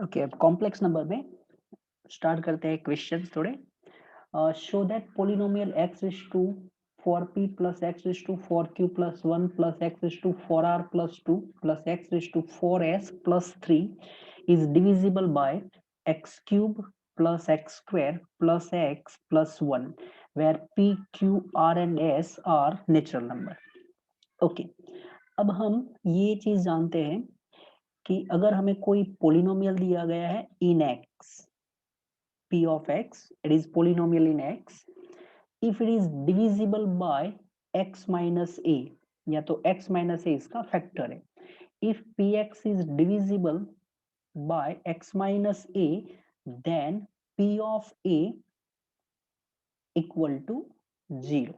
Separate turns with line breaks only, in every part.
Okay, अब complex number में start करते हैं क्वेश्चंस थोड़े। Show that polynomial x is to 4p plus x is to 4q plus 1 plus x is to 4r plus 2 plus x is to 4s plus 3 is divisible by x cube plus x square plus x plus 1 where p, q, r and s are natural number. Okay, अब हम ये चीज जानते हैं कि अगर हमें कोई पोलिनोमियल दिया गया है इन x, p of x, it is polynomial in x, if it is divisible by x minus a, या तो x minus a इसका फैक्टर है, if px is divisible by x minus a then p of a equal to 0.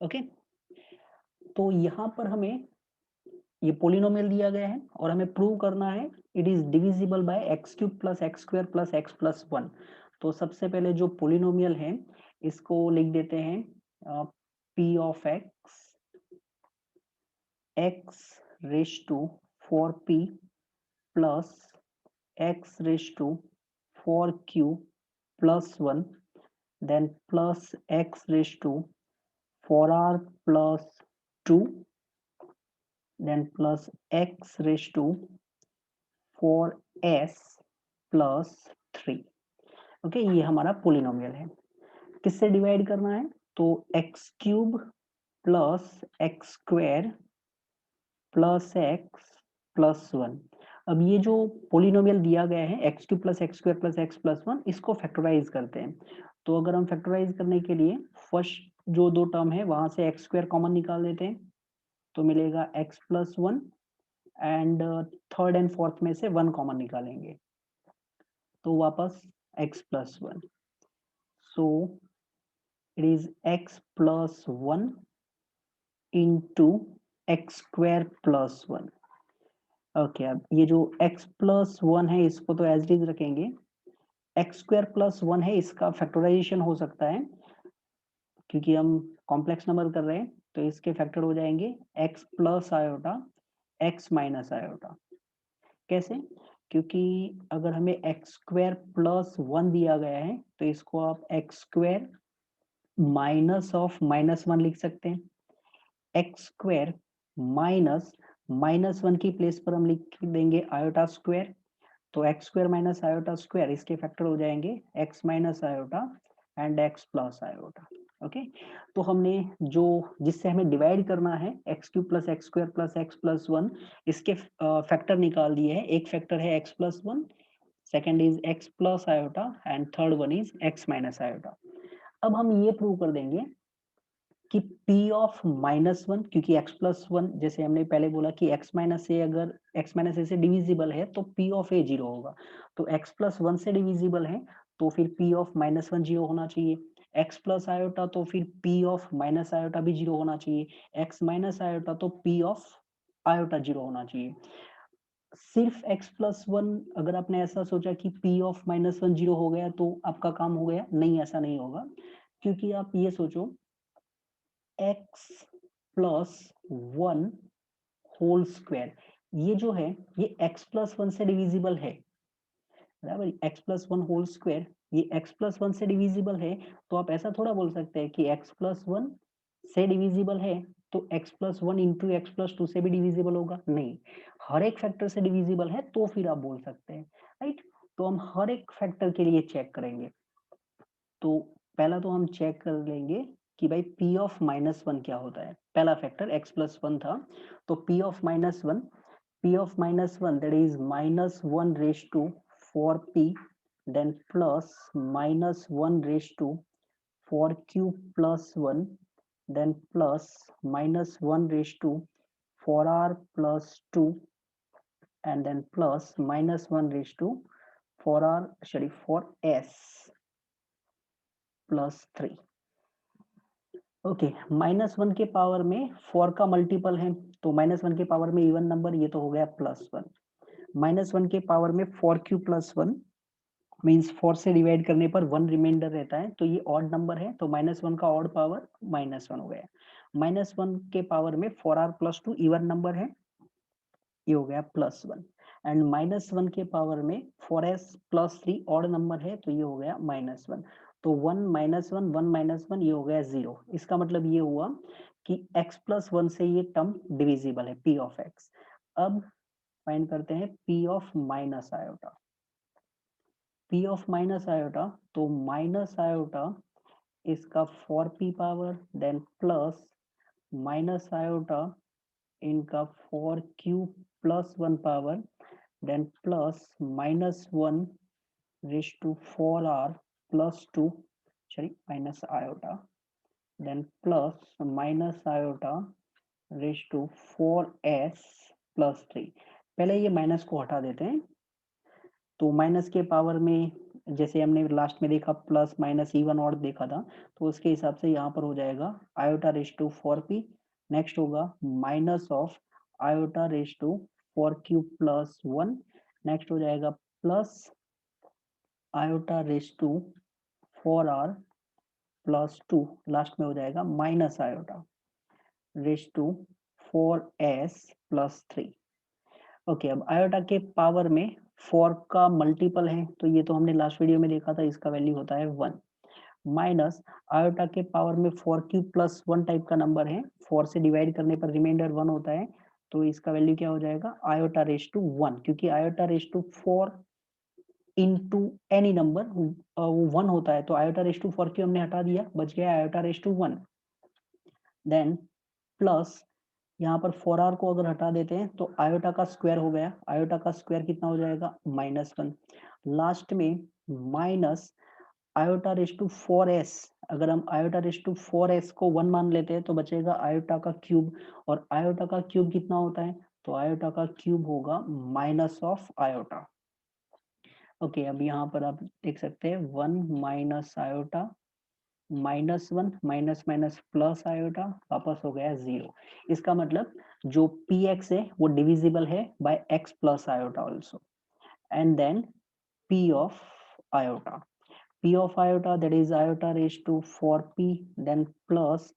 Okay, तो यहां पर हमें ये polynomial दिया गया है और हमें प्रूव करना है it is divisible by x cube plus x square plus x plus 1. तो सबसे पहले जो पोलिनोमियल है इसको लिख देते हैं p of x raise to 4p plus x raise to 4q plus 1 then plus x raise to 4r plus 2 then plus x raised to 4s plus 3. Okay, ये हमारा पोलिनोमियल है। किससे डिवाइड करना है? तो x cube plus x square plus x plus 1. अब ये जो पोलिनोमियल दिया गया है x cube plus x square plus x plus 1, इसको फैक्टराइज करते हैं। तो अगर हम फैक्टराइज करने के लिए फर्स्ट जो दो टर्म है वहां से एक्स स्क्वायर कॉमन निकाल देते हैं, तो मिलेगा x plus 1 and third and fourth में से 1 कॉमन निकालेंगे तो वापस x plus 1. So it is x plus 1 into x square plus 1. Okay, अब ये जो x प्लस 1 है इसको तो एज इट इज रखेंगे. एक्स स्क्वायर प्लस 1 है, इसका फैक्टराइजेशन हो सकता है क्योंकि हम कॉम्प्लेक्स नंबर कर रहे हैं, तो इसके फैक्टर हो जाएंगे x plus iota x minus iota. कैसे? क्योंकि अगर हमें एक्स स्क्वायर प्लस 1 दिया गया है तो इसको आप x square minus of minus 1 लिख सकते हैं. एक्स स्क्वायर माइनस माइनस 1 की प्लेस पर हम लिख देंगे आयोटा स्क्वायर, तो x square minus iota square इसके फैक्टर हो जाएंगे x minus iota and x plus iota. Okay, तो हमने जो जिससे हमें डिवाइड करना है x cube plus x square plus x plus 1, इसके फैक्टर निकाल दिए हैं. एक फैक्टर है x plus 1, second is x plus iota and third one is x minus iota. अब हम ये प्रूव कर देंगे कि p ऑफ माइनस 1, क्योंकि x प्लस 1 जैसे हमने पहले बोला कि x माइनस ए अगर x माइनस ए से डिविजिबल है तो p ऑफ ए 0 होगा. तो x प्लस 1 से डिविजिबल है तो फिर p ऑफ माइनस 1 0 होना चाहिए. x प्लस आयोटा तो फिर p ऑफ माइनस आयोटा भी 0 होना चाहिए. x माइनस आयोटा तो p ऑफ आयोटा 0 होना चाहिए. सिर्फ x प्लस 1 अगर आपने ऐसा सोचा कि p ऑफ माइनस 1 0 हो गया तो आपका काम हो गया, नहीं, ऐसा नहीं होगा. क्योंकि आप ये सोचो x प्लस 1 होल स्क्वायर, ये जो है ये x प्लस 1 से डिविजिबल है, बराबर. x प्लस 1 होल स्क्वायर ये x प्लस 1 से डिविजिबल है, तो आप ऐसा थोड़ा बोल सकते हैं कि x प्लस 1 से डिविजिबल है तो x plus 1 into x plus 2 से भी डिविजिबल होगा. नहीं, हर एक फैक्टर से डिविजिबल है तो फिर आप बोल सकते हैं, राइट. तो हम हर एक फैक्टर के लिए चेक करेंगे. तो पहला तो हम चेक कर लेंगे कि भाई p ऑफ माइनस 1 क्या होता है. पहला फैक्टर x प्लस 1 था, तो p of minus 1, that is minus 1 raise to 4p then plus minus 1 raise to 4q plus 1 then plus minus 1 raise to 4r plus 2 and then plus minus 1 raised to 4r, sorry, 4s plus 3. Okay, minus 1 के power में 4 का multiple है, तो minus 1 के power में even number, ये तो हो गया प्लस 1. माइनस 1 के पावर में 4q प्लस 1 मीन्स 4 से डिवाइड करने पर 1 रिमाइंडर रहता है, तो ये ऑड नंबर है, तो माइनस 1 का ऑड पावर माइनस 1 हो गया. माइनस 1 के पावर में 4r प्लस 2 इवन नंबर है, ये हो गया प्लस 1. एंड -1 के पावर में 4s प्लस 3 ऑड नंबर है तो ये हो गया -1, तो 1 -1 1 -1 ये हो गया 0। इसका मतलब ये हुआ कि x प्लस 1 से ये टर्म डिविजिबल है p ऑफ x। अब फाइंड करते हैं p of minus iota. p of minus iota, तो माइनस आयोटा इसका 4p power then plus minus iota इनका 4q plus 1 power then plus -1 raise to 4r plus 2 sorry minus iota then plus minus iota raise to 4s plus 3। पहले ये minus को हटा देते हैं, तो माइनस के पावर में जैसे हमने लास्ट में देखा प्लस माइनस इवन ऑड देखा था, तो उसके हिसाब से यहाँ पर हो जाएगा iota raise to 4p, next होगा minus of iota raise to 4q plus 1, next हो जाएगा plus iota raise to 4r plus 2, last में हो जाएगा minus iota raise to 4s plus 3। Okay, अब आयोटा के पावर में 4 का मल्टीपल है, तो ये तो हमने लास्ट वीडियो में देखा था, इसका वैल्यू होता है 1 माइनस आयोटा के पावर में 4q प्लस 1 टाइप का नंबर है, 4 से डिवाइड करने पर रिमाइंडर 1 होता है, तो इसका वैल्यू क्या हो जाएगा आयोटा रेज टू 1, क्योंकि iota raise to 4 into any number वो 1 होता है, तो आयोटा रेज टू 4q हमने हटा दिया, बच गया iota raise to 1। Then plus यहाँ पर 4r को अगर हटा देते हैं तो आयोटा का स्क्वायर हो गया, आयोटा का स्क्वायर कितना हो जाएगा -1, लास्ट में minus iota raise to 4s, अगर हम आयोटा रेज टू 4s को 1 मान लेते हैं तो बचेगा आयोटा का क्यूब, और आयोटा का क्यूब कितना होता है, तो आयोटा का क्यूब होगा माइनस ऑफ आयोटा। ओके, अब यहाँ पर आप देख सकते हैं 1 minus iota -1 minus minus plus iota वापस हो गया 0। इसका मतलब जो px है वो डिविजिबल है by x plus iota also. And then p of iota, p of iota that is iota raised to 4p then plus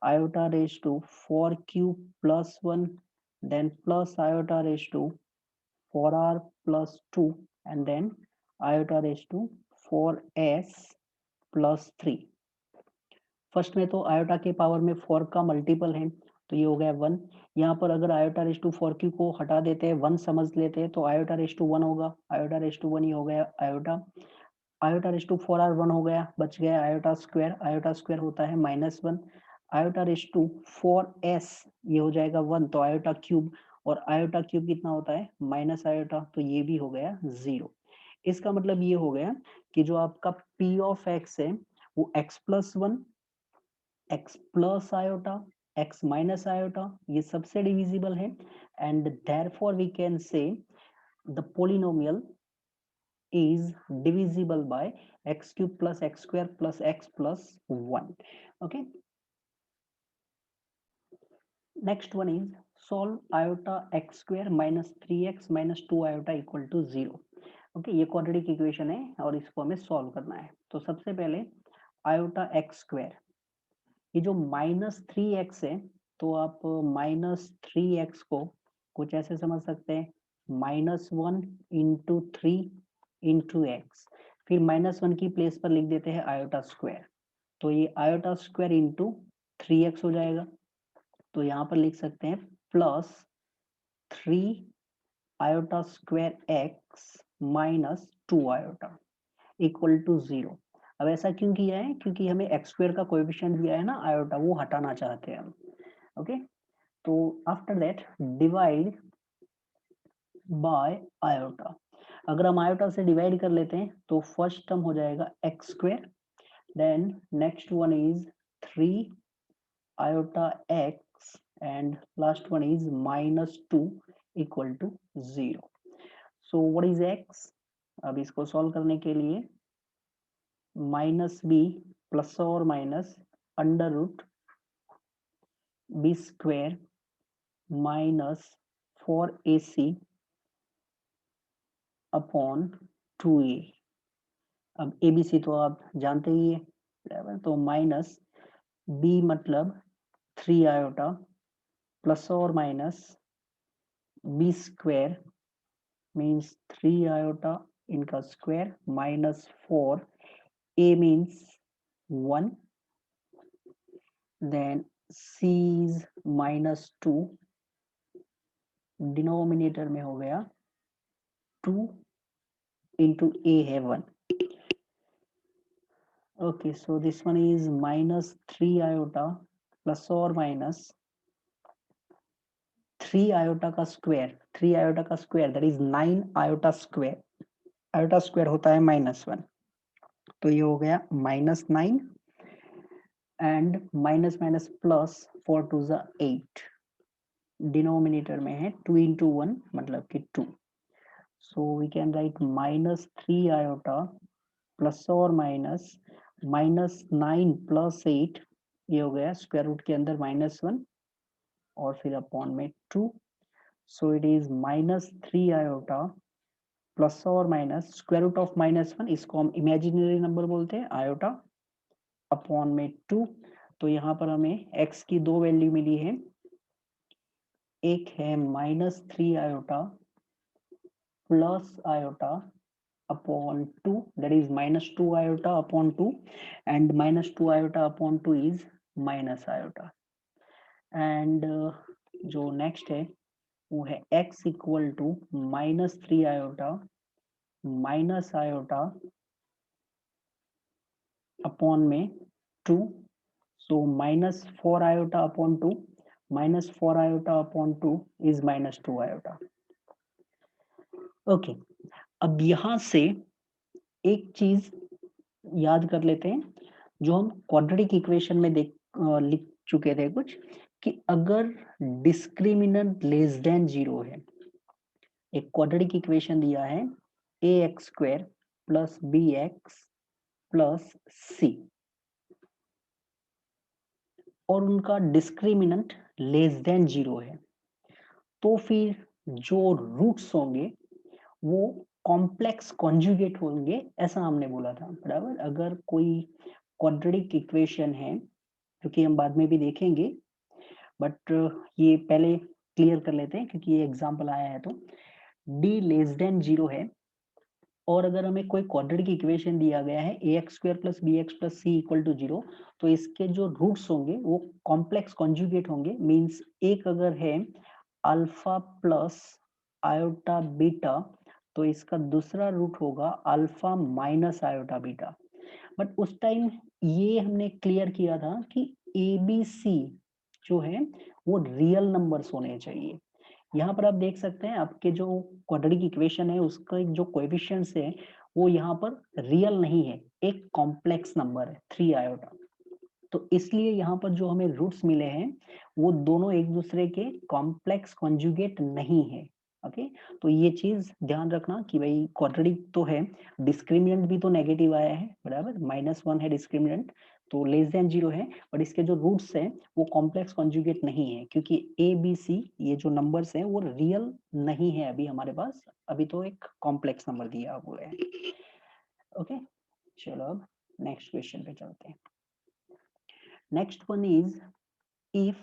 iota raised to 4q plus 1 then plus iota raised to 4r plus 2 and then iota raised to 4s plus 3। First में तो iota के power में 4 का multiple है, तो ये हो गया 1। यहाँ पर अगर आयोटा रेज टू 4q को हटा देते हैं, 1 समझ लेते हैं, तो आयोटा रेज टू 1 होगा, आयोटा रेज टू 1 ही हो गया iota. Iota raise to 4r 1 हो गया, बच गया आयोटा स्क्वायर होता है -1। आयोटा रेज टू 4s ये हो जाएगा 1, तो आयोटा क्यूब, और आयोटा क्यूब कितना होता है माइनस आयोटा, तो ये भी हो गया 0। इसका मतलब ये हो गया कि जो आपका p ऑफ x है वो x plus 1 x plus iota x minus iota ये सबसे डिविजिबल है, and therefore we can say the polynomial is divisible by x cube plus x square plus x plus 1. Okay, next one is solve iota x square minus 3x minus 2 iota equal to 0. Okay, ये quadratic equation है और इसको हमें solve करना है। तो सबसे पहले आयोटा एक्स स्क्वायर, ये जो -3x है, तो आप -3x को कुछ ऐसे समझ सकते हैं -1 इंटू 3 इंटू एक्स, फिर -1 की प्लेस पर लिख देते हैं आयोटा स्क्वायर, तो ये आयोटा स्क्वायर इंटू 3x हो जाएगा, तो यहाँ पर लिख सकते हैं plus 3 iota square x minus 2 iota equal to 0। अब ऐसा क्यों किया है, क्योंकि हमें एक्स स्क्वायर का कोएफिशिएंट दिया है ना आयोटा, वो हटाना चाहते हैं हम। ओके, तो after that divide by iota, अगर हम आयोटा से डिवाइड कर लेते हैं तो फर्स्ट टर्म हो जाएगा x square, then next one is 3 iota x and last one is -2 equal to 0। So what is x, अब इसको सॉल्व करने के लिए -b प्लस और minus under root b square minus 4ac upon 2a। अब abc तो आप जानते ही है, तो माइनस b मतलब 3 आयोटा प्लस और minus b square means 3 iota इनका square minus 4, a means 1, then c is minus 2, denominator में हो गया 2 into a है 1. Okay, so this one is minus 3 iota plus or minus 3 iota का square, 3 iota का square that is 9 iota square. Iota square होता है -1, तो ये हो गया -9 and minus minus plus 4 two ज़ा 8, डिनोमिनेटर में है 2 into 1 मतलब कि 2. So we can write -3 iota plus और माइनस -9 प्लस 8, ये हो गया स्क्वायर रूट के अंदर -1 और फिर अपॉन में 2. सो इट इज -3 आयोटा प्लस और माइनस स्क्वायर रूट ऑफ -1, इसको हम इमेजिनरी नंबर बोलते हैं आयोटा, अपॉन में 2. तो यहाँ पर हमें x की दो वैल्यू मिली है, एक है -3 iota plus iota upon 2 that is -2 iota upon 2 and -2 iota upon 2 is minus iota. And जो नेक्स्ट है वो है x equal to -3 iota minus iota upon में 2. So -4 iota upon 2, -4 iota upon 2 is -2 iota. Okay, अब यहाँ से एक चीज याद कर लेते हैं जो हम क्वाड्रेटिक इक्वेशन में लिख चुके थे कुछ, कि अगर डिस्क्रिमिनेंट लेस देन 0 है, एक क्वाड्रेटिक इक्वेशन दिया है ax² plus bx plus c और उनका डिस्क्रिमिनेंट लेस देन 0 है, तो फिर जो रूट्स होंगे वो कॉम्प्लेक्स कॉन्जुगेट होंगे, ऐसा हमने बोला था. बराबर, अगर कोई क्वाड्रेटिक इक्वेशन है, जो कि हम बाद में भी देखेंगे, बट ये पहले क्लियर कर लेते हैं क्योंकि ये एग्जांपल आया है. तो d लेस देन 0 है और अगर हमें कोई क्वाड्रेटिक इक्वेशन दिया गया है ax² plus bx plus c equal to 0, तो इसके जो रूट्स होंगे वो कॉम्प्लेक्स कॉन्जुगेट होंगे. मीन्स एक अगर है अल्फा प्लस आयोटा बीटा, तो इसका दूसरा रूट होगा alpha minus iota beta. But उस टाइम ये हमने क्लियर किया था कि ए बी सी जो है वो रियल नंबर्स होने चाहिए. यहाँ पर आप देख सकते हैं आपके जो क्वाड्रेटिक इक्वेशन है उसका जो कोएफिशिएंट्स है वो यहाँ पर रियल नहीं है, एक कॉम्प्लेक्स नंबर है 3 आयोटा. तो इसलिए यहाँ पर जो हमें रूट्स मिले हैं वो दोनों एक दूसरे के कॉम्प्लेक्स कॉन्जुगेट नहीं है. ओके, तो ये चीज ध्यान रखना कि भाई क्वाड्रेटिक तो है, डिस्क्रिमिनेंट भी तो नेगेटिव आया है. बराबर, -1 है डिस्क्रिमिनेंट, तो लेस देन 0 है, बट इसके जो रूट्स हैं वो कॉम्प्लेक्स कॉन्जुगेट नहीं है क्योंकि ए बी सी ये जो नंबर्स हैं वो रियल नहीं है अभी हमारे पास, अभी तो एक कॉम्प्लेक्स नंबर दिया हुआ है. ओके, चलो अब नेक्स्ट क्वेश्चन पे चलते हैं. Next one is, if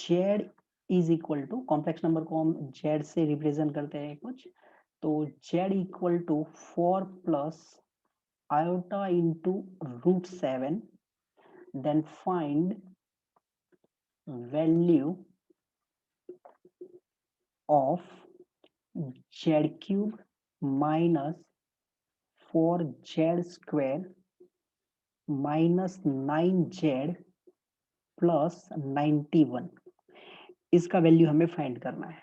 z is equal to, complex number को हम z से रिप्रेजेंट करते हैं कुछ, तो z equal to 4 plus iota into √7, then find value of z³ minus 4z² minus 9z plus 91, इसका वैल्यू हमें फाइंड करना है.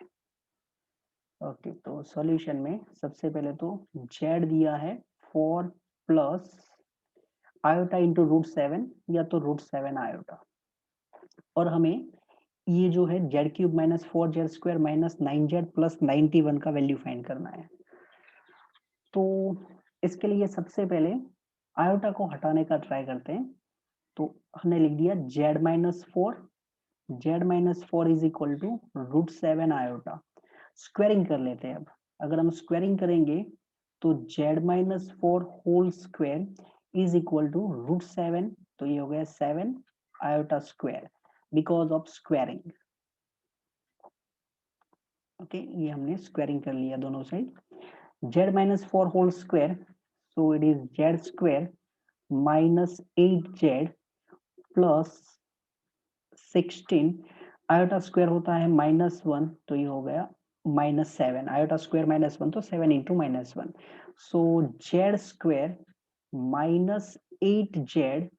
ओके, तो सॉल्यूशन में सबसे पहले तो z दिया है 4 प्लस आयोटा इंटू √7 या तो √7 आयोटा, और हमें ये जो है z³ minus 4z² minus 9z plus 91 का वैल्यू फाइंड करना है. तो इसके लिए सबसे पहले आयोटा को हटाने का ट्राई करते हैं. तो हमने लिख दिया z minus 4 is equal to √7 iota. Squaring कर लेते हैं. अब अगर हम स्क्वायरिंग करेंगे तो z minus 4 whole square is equal to √7, तो ये हो गया 7 iota square because of squaring. Okay, ये हमने स्क्वायरिंग कर लिया दोनों side. z minus 4 whole square, so it is z square minus 8z plus 16, iota square होता है -1, तो ये हो गया -7, आयोटा स्क्वायर -1 तो 7 into -1, so z square minus 8z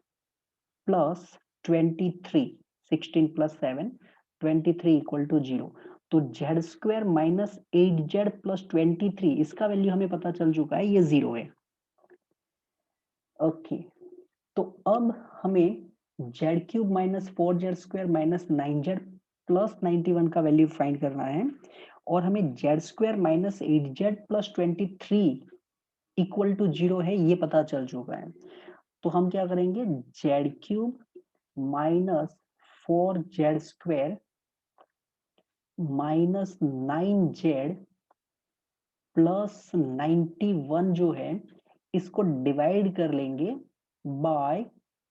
plus 23, 16 plus 7, 23 equal to 0। तो z square minus 8z plus 23, इसका value हमें पता चल चुका है, ये 0 है। ओके, तो अब हमें z cube minus 4z square minus 9z plus 91 का वैल्यू फाइंड करना है, और हमें z square minus 8z plus 23 equal to 0 है, ये पता चल चुका है। तो हम क्या करेंगे, z cube minus 4z square minus 9z plus 91 जो है, इसको डिवाइड कर लेंगे by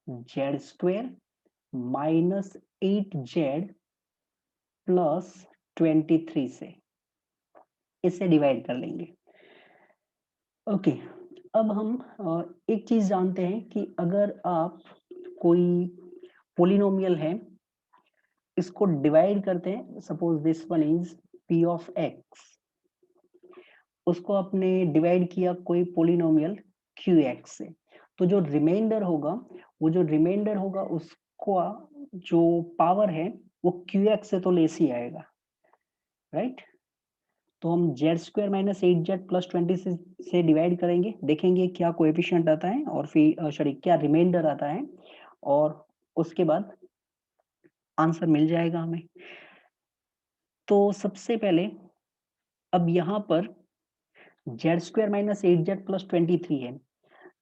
z square minus 8z plus 23 से, इसे डिवाइड कर लेंगे। ओके, अब हम एक चीज जानते हैं कि अगर आप कोई पोलिनोमियल है, इसको डिवाइड करते हैं, suppose this one is p of x, उसको आपने डिवाइड किया कोई पोलिनोमियल qx से, तो जो रिमाइंडर होगा, वो जो रिमाइंडर होगा उसको जो पावर है वो qx से तो लेस ही आएगा, राइट? तो हम z square minus 8z plus 20 से डिवाइड करेंगे, देखेंगे क्या कोएफिशिएंट आता है और फिर सॉरी क्या रिमाइंडर आता है, और उसके बाद आंसर मिल जाएगा हमें। तो सबसे पहले अब यहाँ पर z square minus 8z plus 23 है,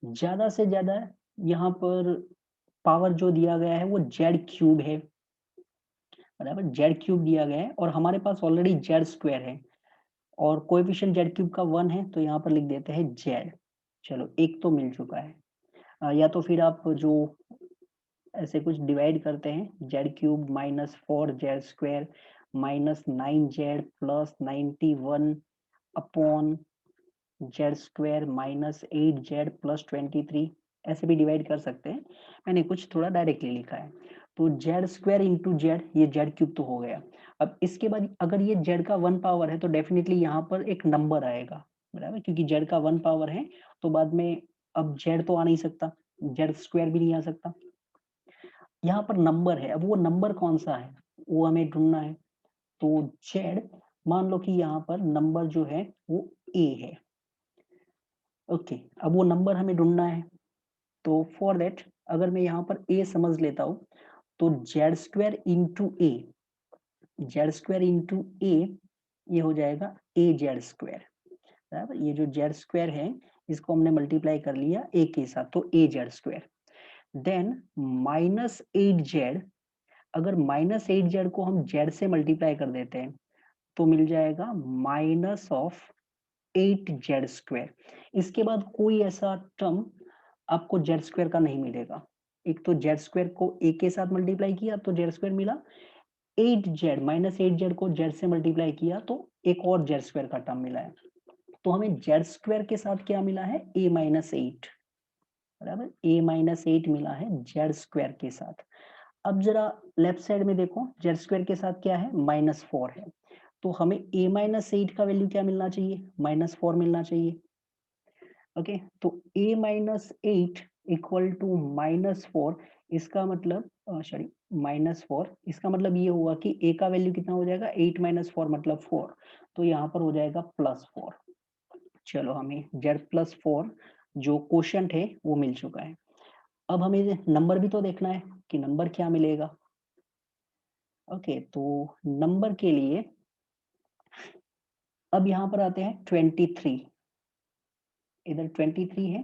ज्यादा से ज्यादा यहाँ पर पावर जो दिया गया है वो z क्यूब है, बराबर, z क्यूब दिया गया है, और हमारे पास ऑलरेडी z स्क्वायर है और कोएफिशिएंट z क्यूब का 1 है, तो यहाँ पर लिख देते हैं z। चलो, एक तो मिल चुका है। या तो फिर आप जो ऐसे कुछ डिवाइड करते हैं, z cube minus 4z square minus 9z plus 91 upon z square minus 8z plus 23, ऐसे भी डिवाइड कर सकते हैं, मैंने कुछ थोड़ा डायरेक्टली लिखा है। तो z स्क्वायर इंटू जेड, ये z क्यूब तो हो गया। अब इसके बाद अगर ये z का 1 पावर है तो डेफिनेटली यहाँ पर एक नंबर आएगा, बराबर, क्योंकि z का 1 पावर है तो बाद में अब z तो आ नहीं सकता, z स्क्वायर भी नहीं आ सकता, यहाँ पर नंबर है। अब वो नंबर कौन सा है वो हमें ढूंढना है, तो z मान लो कि यहाँ पर नंबर जो है वो a है। ओके, अब वो नंबर हमें ढूंढना है, तो फॉर दैट अगर मैं यहाँ पर a समझ लेता हूँ, तो z स्क्वायर इंटू ए, जेड स्क्वायर इंटू ए, ये हो जाएगा ए जेड स्क्वायर, बराबर। ये जो जेड स्क्वायर है इसको हमने मल्टीप्लाई कर लिया ए के साथ, तो a z square, then minus 8z, अगर माइनस 8z को हम z से मल्टीप्लाई कर देते हैं तो मिल जाएगा माइनस ऑफ 8z स्क्वायर। इसके बाद कोई ऐसा टर्म आपको z स्क्वायर का नहीं मिलेगा। एक तो z स्क्वायर को a के साथ मल्टीप्लाई किया तो z स्क्वायर मिला, 8z माइनस 8z को z से मल्टीप्लाई किया तो एक और z स्क्वायर का टर्म मिला है। तो हमें z स्क्वायर के साथ क्या मिला है, a माइनस 8, बराबर, a माइनस 8 मिला है z स्क्वायर के साथ। अब जरा लेफ्ट साइड में देखो, z स्क्वायर के साथ क्या है, -4 है, तो हमें a माइनस 8 का वैल्यू क्या मिलना चाहिए, -4 मिलना चाहिए। ओके, तो a माइनस 8 इक्वल टू -4, इसका मतलब सॉरी -4, इसका मतलब ये हुआ कि a का वैल्यू कितना हो जाएगा, 8 माइनस 4 मतलब 4, तो यहाँ पर हो जाएगा +4। चलो, हमें z प्लस 4 जो क्वोशंट है वो मिल चुका है। अब हमें नंबर भी तो देखना है कि नंबर क्या मिलेगा। ओके, तो नंबर के लिए अब यहाँ पर आते हैं 23, इधर 23 है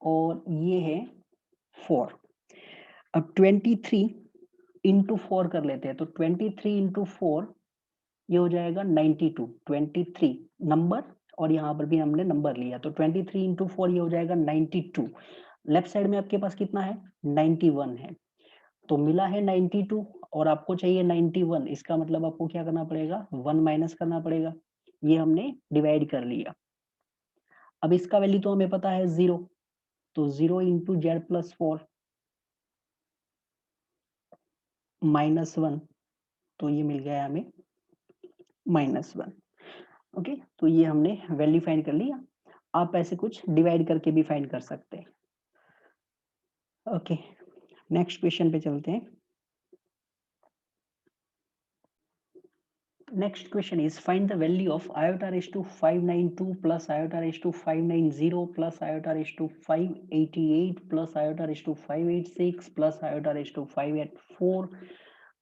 और ये है 4। अब 23 इंटू 4 कर लेते हैं, तो 23 इंटू 4 ये हो जाएगा 92, 23 नंबर, और यहाँ पर भी हमने नंबर लिया, तो 23 इंटू 4 ये हो जाएगा 92। लेफ्ट साइड में आपके पास कितना है, 91 है, तो मिला है 92 और आपको चाहिए 91, इसका मतलब आपको क्या करना पड़ेगा, 1 माइनस करना पड़ेगा। ये हमने डिवाइड कर लिया। अब इसका वैल्यू तो हमें पता है 0, तो 0 इंटू जेड प्लस 4 माइनस 1, तो ये मिल गया हमें -1। ओके, तो ये हमने वैल्यू फाइंड कर लिया। आप ऐसे कुछ डिवाइड करके भी फाइंड कर सकते हैं। ओके, नेक्स्ट क्वेश्चन पे चलते हैं। Next question is find the value of iota raised to 592 plus iota raised to 590 plus iota raised to 588 plus iota raised to 586 plus iota raised to 584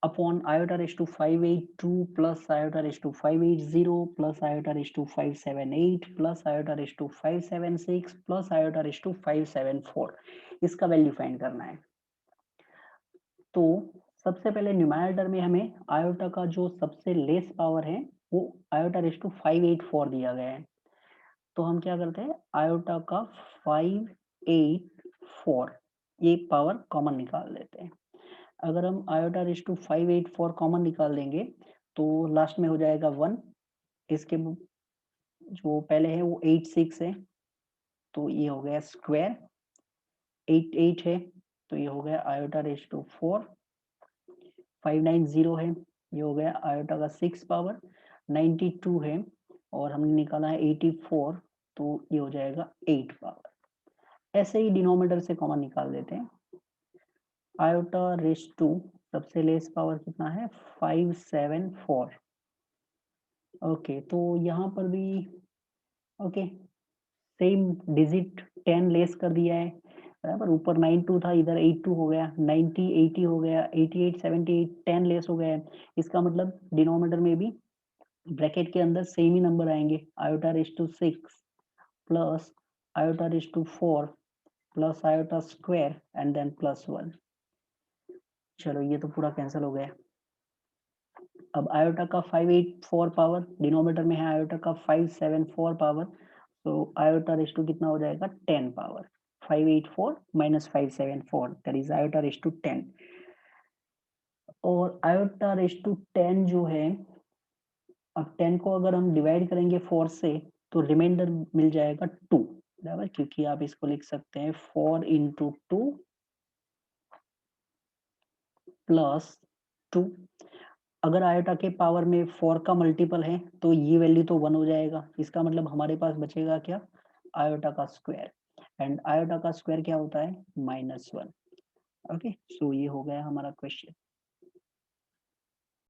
upon iota raised to 582 plus iota raised to 580 plus iota raised to 578 plus iota raised to 576 plus iota raised to 574। इसका value find करना है। तो सबसे पहले numerator में हमें iota का जो सबसे लेस पावर है वो आयोटा रेज़ टू 584 दिया गया है। तो हम क्या करते हैं, आयोटा का 584 ये पावर कॉमन निकाल लेते हैं। अगर हम आयोटा रेज़ टू 584 कॉमन निकाल देंगे तो लास्ट में हो जाएगा 1। इसके जो पहले है वो 86 है, तो ये हो गया स्क्वायर। 88 है, तो ये हो गया आयोटा रेज़ टू 4। 590 है, ये हो गया आयोटा का 6 पावर। 92 है और हमने निकाला है 84, तो ये हो जाएगा 8 पावर। ऐसे ही डिनोमिनेटर से कॉमन निकाल देते हैं। आयोटा रेज़ टू सबसे लेस पावर कितना है, 574। ओके, तो यहाँ पर भी ओके सेम डिजिट 10 लेस कर दिया है, बराबर। ऊपर 92 था, इधर 82 हो गया, 90 80 हो गया, 88 78 10 लेस हो गया है। इसका मतलब डिनोमिनेटर में भी ब्रैकेट के अंदर सेम ही नंबर आएंगे। Iota raise to 6 plus iota raise to 4 plus iota square and then plus 1। चलो ये तो पूरा कैंसिल हो गया। अब आयोटा का 584 पावर, डिनोमिनेटर में है आयोटा का 574 पावर, तो आयोटा रेज़ टू कितना हो जाएगा, 10 power. 584 minus 574 that is iota raise to 10। और आयोटा रेज़ टू 10 जो है, अब 10 को अगर हम डिवाइड करेंगे 4 से तो रिमाइंडर मिल जाएगा 2, बराबर। क्योंकि आप इसको लिख सकते हैं 4 इंटू 2 प्लस 2। अगर आयोटा के पावर में 4 का मल्टीपल है तो ये वैल्यू तो 1 हो जाएगा। इसका मतलब हमारे पास बचेगा क्या, आयोटा का स्क्वायर। एंड आयोटा का स्क्वायर क्या होता है, -1। ओके, सो ये हो गया हमारा क्वेश्चन।